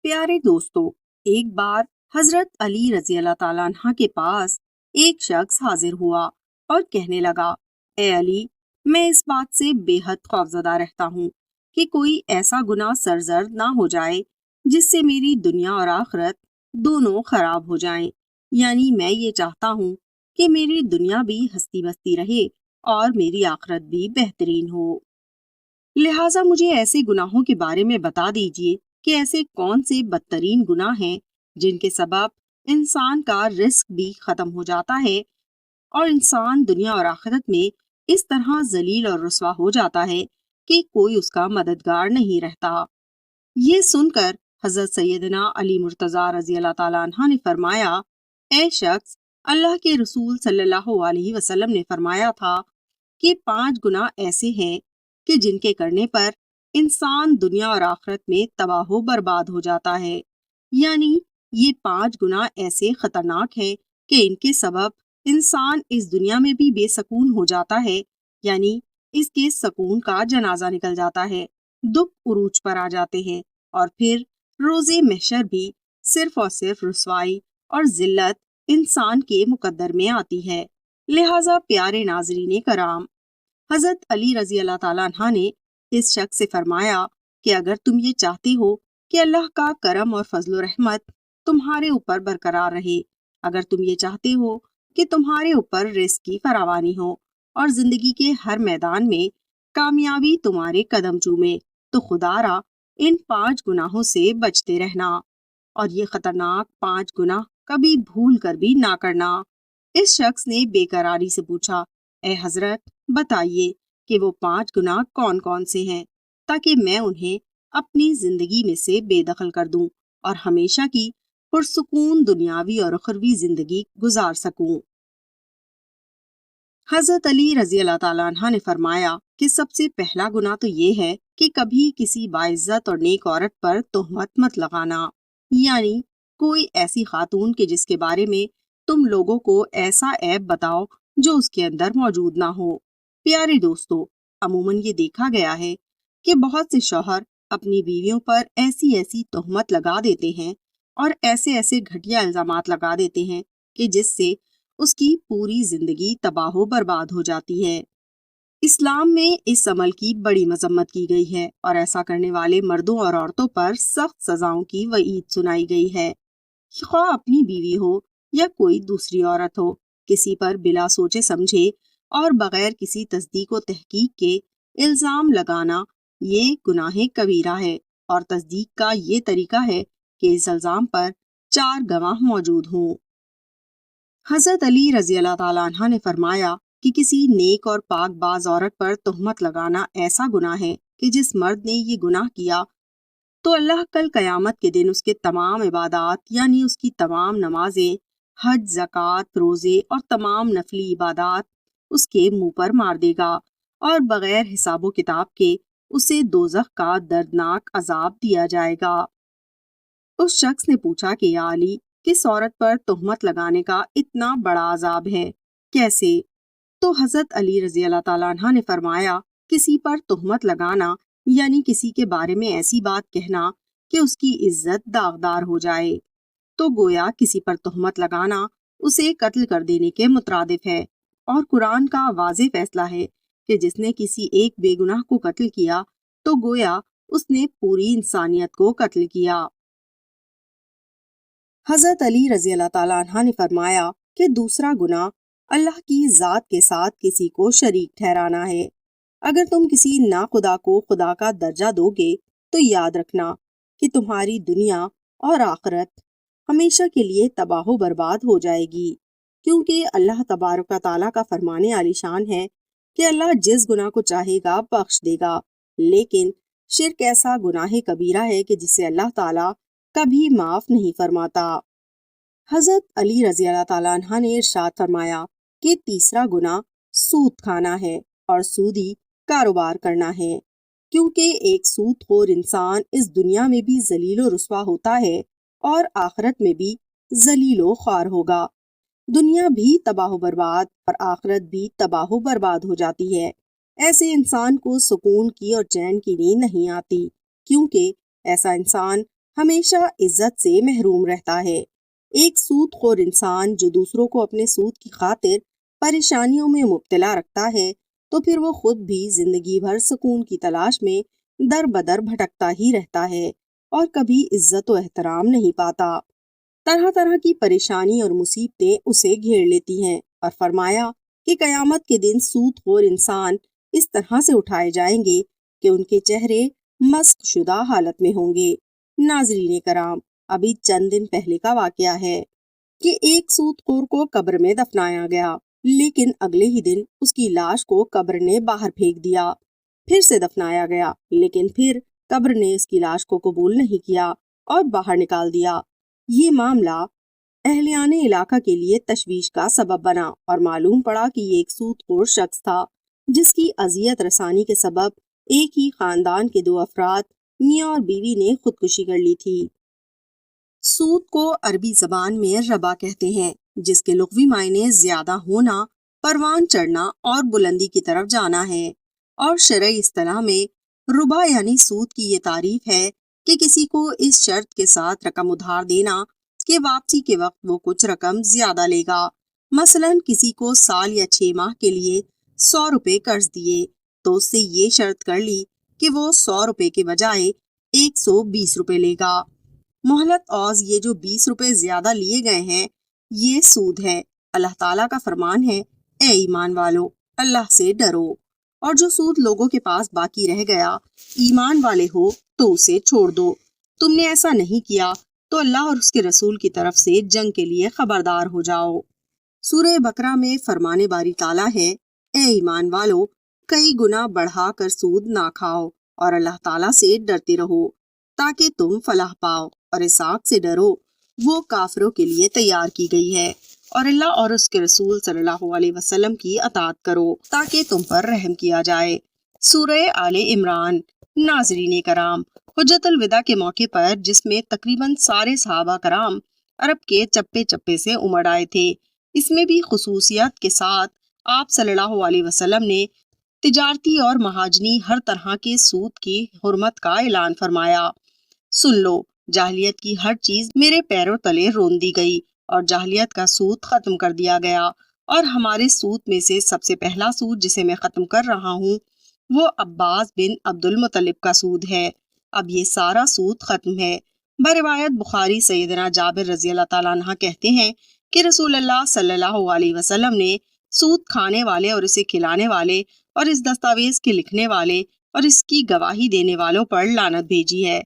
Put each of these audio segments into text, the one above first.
پیارے دوستو، ایک بار حضرت علی رضی اللہ تعالیٰ عنہ کے پاس ایک شخص حاضر ہوا اور کہنے لگا، اے علی، میں اس بات سے بے حد خوفزدہ رہتا ہوں کہ کوئی ایسا گناہ سرزد نہ ہو جائے جس سے میری دنیا اور آخرت دونوں خراب ہو جائیں۔ یعنی میں یہ چاہتا ہوں کہ میری دنیا بھی ہستی بستی رہے اور میری آخرت بھی بہترین ہو۔ لہٰذا مجھے ایسے گناہوں کے بارے میں بتا دیجئے کہ ایسے کون سے بدترین گناہ ہیں جن کے سبب انسان کا رزق بھی ختم ہو جاتا ہے اور انسان دنیا اور آخرت میں اس طرح ذلیل اور رسوا ہو جاتا ہے کہ کوئی اس کا مددگار نہیں رہتا۔ یہ سن کر حضرت سیدنا علی مرتضیٰ رضی اللہ تعالیٰ عنہ نے فرمایا، اے شخص، اللہ کے رسول صلی اللہ علیہ وسلم نے فرمایا تھا کہ 5 گناہ ایسے ہیں کہ جن کے کرنے پر انسان دنیا اور آخرت میں تباہ و برباد ہو جاتا ہے۔ یعنی یہ 5 گناہ ایسے خطرناک ہیں کہ ان کے سبب انسان اس دنیا میں بھی بے سکون ہو جاتا ہے، یعنی اس کے سکون کا جنازہ نکل جاتا ہے، دکھ عروج پر آ جاتے ہیں، اور پھر روز محشر بھی صرف اور صرف رسوائی اور ذلت انسان کے مقدر میں آتی ہے۔ لہٰذا پیارے ناظرین کرام، حضرت علی رضی اللہ تعالیٰ عنہ نے اس شخص سے فرمایا کہ اگر تم یہ چاہتے ہو کہ اللہ کا کرم اور فضل و رحمت تمہارے اوپر برقرار رہے، اگر تم یہ چاہتے ہو کہ تمہارے اوپر رزق کی فراوانی ہو اور زندگی کے ہر میدان میں کامیابی تمہارے قدم چومے، تو خدا را ان 5 گناہوں سے بچتے رہنا، اور یہ خطرناک 5 گناہ کبھی بھول کر بھی نہ کرنا۔ اس شخص نے بے قراری سے پوچھا، اے حضرت، بتائیے کہ وہ 5 گناہ کون کون سے ہیں تاکہ میں انہیں اپنی زندگی میں سے بے دخل کر دوں اور ہمیشہ کی پرسکون دنیاوی اور اخروی زندگی گزار سکوں۔ حضرت علی رضی اللہ تعالیٰ عنہ نے فرمایا کہ سب سے پہلا گناہ تو یہ ہے کہ کبھی کسی باعزت اور نیک عورت پر تہمت مت لگانا، یعنی کوئی ایسی خاتون کے جس کے بارے میں تم لوگوں کو ایسا عیب بتاؤ جو اس کے اندر موجود نہ ہو۔ پیارے دوستو، عموماً یہ دیکھا گیا ہے کہ بہت سے شوہر اپنی بیویوں پر ایسی ایسی تہمت لگا دیتے ہیں اور ایسے ایسے گھٹیا الزامات لگا دیتے ہیں کہ جس سے اس کی پوری زندگی تباہ و برباد ہو جاتی ہے۔ اسلام میں اس عمل کی بڑی مذمت کی گئی ہے اور ایسا کرنے والے مردوں اور عورتوں پر سخت سزاؤں کی وعید سنائی گئی ہے۔ خواہ اپنی بیوی ہو یا کوئی دوسری عورت ہو، کسی پر بلا سوچے سمجھے اور بغیر کسی تصدیق و تحقیق کے الزام لگانا یہ گناہ کبیرہ ہے، اور تصدیق کا یہ طریقہ ہے کہ اس الزام پر 4 گواہ موجود ہوں۔ حضرت علی رضی اللہ تعالیٰ عنہ نے فرمایا کہ کسی نیک اور پاک باز عورت پر تہمت لگانا ایسا گناہ ہے کہ جس مرد نے یہ گناہ کیا تو اللہ کل قیامت کے دن اس کے تمام عبادات، یعنی اس کی تمام نمازیں، حج، زکوٰۃ، روزے اور تمام نفلی عبادات اس کے منہ پر مار دے گا اور بغیر حساب و کتاب کے اسے دوزخ کا دردناک عذاب دیا جائے گا۔ اس شخص نے پوچھا کہ یا علی، کس عورت پر تہمت لگانے کا اتنا بڑا عذاب ہے، کیسے؟ تو حضرت علی رضی اللہ تعالیٰ عنہ نے فرمایا، کسی پر تہمت لگانا یعنی کسی کے بارے میں ایسی بات کہنا کہ اس کی عزت داغدار ہو جائے، تو گویا کسی پر تہمت لگانا اسے قتل کر دینے کے مترادف ہے، اور قرآن کا واضح فیصلہ ہے کہ جس نے کسی ایک بے گناہ کو قتل کیا تو گویا اس نے پوری انسانیت کو قتل کیا۔ حضرت علی رضی اللہ تعالیٰ عنہ نے فرمایا کہ دوسرا گناہ اللہ کی ذات کے ساتھ کسی کو شریک ٹھہرانا ہے۔ اگر تم کسی ناخدا کو خدا کا درجہ دو گے تو یاد رکھنا کہ تمہاری دنیا اور آخرت ہمیشہ کے لیے تباہ و برباد ہو جائے گی، کیونکہ اللہ تبارک و تعالیٰ کا فرمانے عالی شان ہے کہ اللہ جس گناہ کو چاہے گا بخش دے گا، لیکن شرک ایسا گناہ کبیرہ ہے کہ جسے اللہ تعالیٰ کبھی معاف نہیں فرماتا۔ حضرت علی رضی اللہ تعالیٰ عنہ نے ارشاد فرمایا کہ تیسرا گناہ سود کھانا ہے اور سودی کاروبار کرنا ہے، کیونکہ ایک سود خور انسان اس دنیا میں بھی ذلیل و رسوا ہوتا ہے اور آخرت میں بھی ذلیل و خوار ہوگا۔ دنیا بھی تباہ و برباد اور آخرت بھی تباہ و برباد ہو جاتی ہے۔ ایسے انسان کو سکون کی اور چین کی نیند نہیں آتی، کیونکہ ایسا انسان ہمیشہ عزت سے محروم رہتا ہے۔ ایک سود خور انسان جو دوسروں کو اپنے سود کی خاطر پریشانیوں میں مبتلا رکھتا ہے تو پھر وہ خود بھی زندگی بھر سکون کی تلاش میں در بدر بھٹکتا ہی رہتا ہے اور کبھی عزت و احترام نہیں پاتا۔ طرح طرح کی پریشانی اور مصیبتیں اسے گھیر لیتی ہیں، اور فرمایا کہ قیامت کے دن سود خور انسان اس طرح سے اٹھائے جائیں گے کہ ان کے چہرے مسخ شدہ حالت میں ہوں گے۔ ناظرین کرام، ابھی چند دن پہلے کا واقعہ ہے کہ ایک سود خور کو قبر میں دفنایا گیا، لیکن اگلے ہی دن اس کی لاش کو قبر نے باہر پھینک دیا۔ پھر سے دفنایا گیا، لیکن پھر قبر نے اس کی لاش کو قبول نہیں کیا اور باہر نکال دیا۔ یہ معاملہ اہلیان علاقہ کے لیے تشویش کا سبب بنا اور معلوم پڑا کہ یہ ایک سود خور شخص تھا جس کی اذیت رسانی کے سبب ایک ہی خاندان کے 2 افراد میاں اور بیوی نے خودکشی کر لی تھی۔ سود کو عربی زبان میں ربا کہتے ہیں، جس کے لغوی معنی زیادہ ہونا، پروان چڑھنا اور بلندی کی طرف جانا ہے، اور شرعی اصطلاح میں ربا یعنی سود کی یہ تعریف ہے کہ کسی کو اس شرط کے ساتھ رقم ادھار دینا کہ واپسی کے وقت وہ کچھ رقم زیادہ لے گا۔ مثلاً کسی کو سال یا 6 ماہ کے لیے 100 روپے قرض دیے تو اس سے یہ شرط کر لی کہ وہ 100 روپے کے بجائے 120 روپے لے گا۔ مہلت عوض یہ جو 20 روپے زیادہ لیے گئے ہیں یہ سود ہے۔ اللہ تعالیٰ کا فرمان ہے، اے ایمان والو اللہ سے ڈرو، اور جو سود لوگوں کے پاس باقی رہ گیا ایمان والے ہو تو اسے چھوڑ دو۔ تم نے ایسا نہیں کیا تو اللہ اور اس کے رسول کی طرف سے جنگ کے لیے خبردار ہو جاؤ۔ سورہ بقرہ میں فرمان باری تعالیٰ ہے، اے ایمان والو کئی گنا بڑھا کر سود نہ کھاؤ اور اللہ تعالیٰ سے ڈرتے رہو تاکہ تم فلاح پاؤ، اور اس آگ سے ڈرو وہ کافروں کے لیے تیار کی گئی ہے، اور اللہ اور اس کے رسول صلی اللہ علیہ وسلم کی اطاعت کرو تاکہ تم پر رحم کیا جائے۔ سورہ آل عمران۔ ناظرین کرام، حجت الوداع کے موقع پر جس میں تقریباً سارے صحابہ کرام عرب کے چپے چپے سے امڑ آئے تھے، اس میں بھی خصوصیت کے ساتھ آپ صلی اللہ علیہ وسلم نے تجارتی اور مہاجنی ہر طرح کے سود کی حرمت کا اعلان فرمایا۔ سن لو، جاہلیت کی ہر چیز میرے پیروں تلے رون دی گئی اور جاہلیت کا سود ختم کر دیا گیا، اور ہمارے سود میں سے سب سے پہلا سود جسے میں ختم کر رہا ہوں وہ عباس بن عبد المطلب کا سود ہے۔ اب یہ سارا سود ختم ہے۔ بروایت بخاری سیدنا جابر رضی اللہ تعالیٰ عنہ کہتے ہیں کہ رسول اللہ صلی اللہ علیہ وسلم نے سود کھانے والے اور اسے کھلانے والے اور اس دستاویز کے لکھنے والے اور اس کی گواہی دینے والوں پر لعنت بھیجی ہے،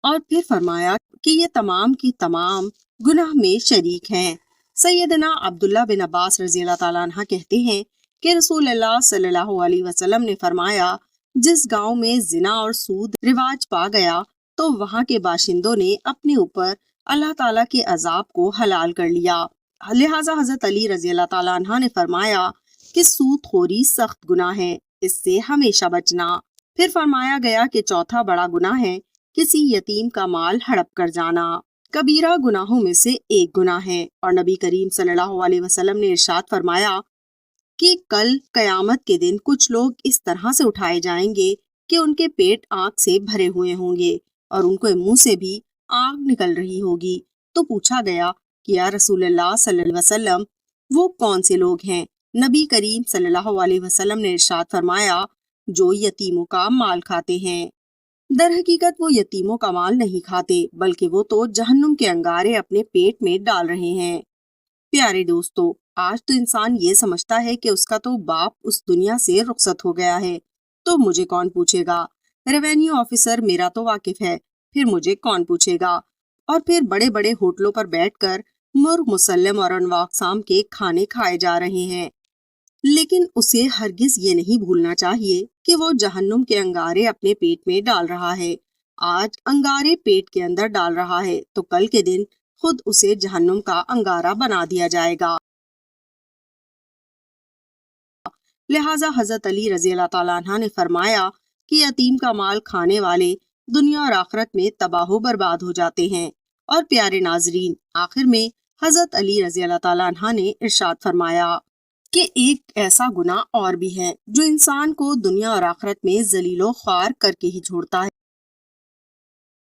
اور پھر فرمایا کہ یہ تمام کی تمام گناہ میں شریک ہیں۔ سیدنا عبداللہ بن عباس رضی اللہ تعالیٰ عنہ کہتے ہیں کہ رسول اللہ صلی اللہ علیہ وسلم نے فرمایا، جس گاؤں میں زنا اور سود رواج پا گیا تو وہاں کے باشندوں نے اپنے اوپر اللہ تعالیٰ کے عذاب کو حلال کر لیا۔ لہٰذا حضرت علی رضی اللہ تعالیٰ عنہ نے فرمایا کہ سود خوری سخت گناہ ہے، اس سے ہمیشہ بچنا۔ پھر فرمایا گیا کہ چوتھا بڑا گناہ ہے کسی یتیم کا مال ہڑپ کر جانا۔ کبیرہ گناہوں میں سے ایک گناہ ہے، اور نبی کریم صلی اللہ علیہ وسلم نے ارشاد فرمایا کہ کل قیامت کے دن کچھ لوگ اس طرح سے اٹھائے جائیں گے کہ ان کے پیٹ آگ سے بھرے ہوئے ہوں گے اور ان کے منہ سے بھی آگ نکل رہی ہوگی۔ تو پوچھا گیا کہ یا رسول اللہ صلی اللہ علیہ وسلم وہ کون سے لوگ ہیں؟ نبی کریم صلی اللہ علیہ وسلم نے ارشاد فرمایا، جو یتیموں کا مال کھاتے ہیں۔ در حقیقت وہ یتیموں کا مال نہیں کھاتے، بلکہ وہ تو جہنم کے انگارے اپنے پیٹ میں ڈال رہے ہیں۔ پیارے دوستو، آج تو انسان یہ سمجھتا ہے کہ اس کا تو باپ اس دنیا سے رخصت ہو گیا ہے، تو مجھے کون پوچھے گا، ریونیو آفیسر میرا تو واقف ہے، پھر مجھے کون پوچھے گا۔ اور پھر بڑے بڑے ہوٹلوں پر بیٹھ کر مرغ مسلم اور انواع اقسام کے کھانے کھائے جا رہے ہیں، لیکن اسے ہرگز یہ نہیں بھولنا چاہیے کہ وہ جہنم کے انگارے اپنے پیٹ میں ڈال رہا ہے۔ آج انگارے پیٹ کے اندر ڈال رہا ہے تو کل کے دن خود اسے جہنم کا انگارہ بنا دیا جائے گا۔ لہٰذا حضرت علی رضی اللہ تعالیٰ عنہ نے فرمایا کہ یتیم کا مال کھانے والے دنیا اور آخرت میں تباہ و برباد ہو جاتے ہیں۔ اور پیارے ناظرین، آخر میں حضرت علی رضی اللہ تعالیٰ عنہ نے ارشاد فرمایا کہ ایک ایسا گناہ اور بھی ہے جو انسان کو دنیا اور آخرت میں ذلیل و خوار کر کے ہی چھوڑتا ہے۔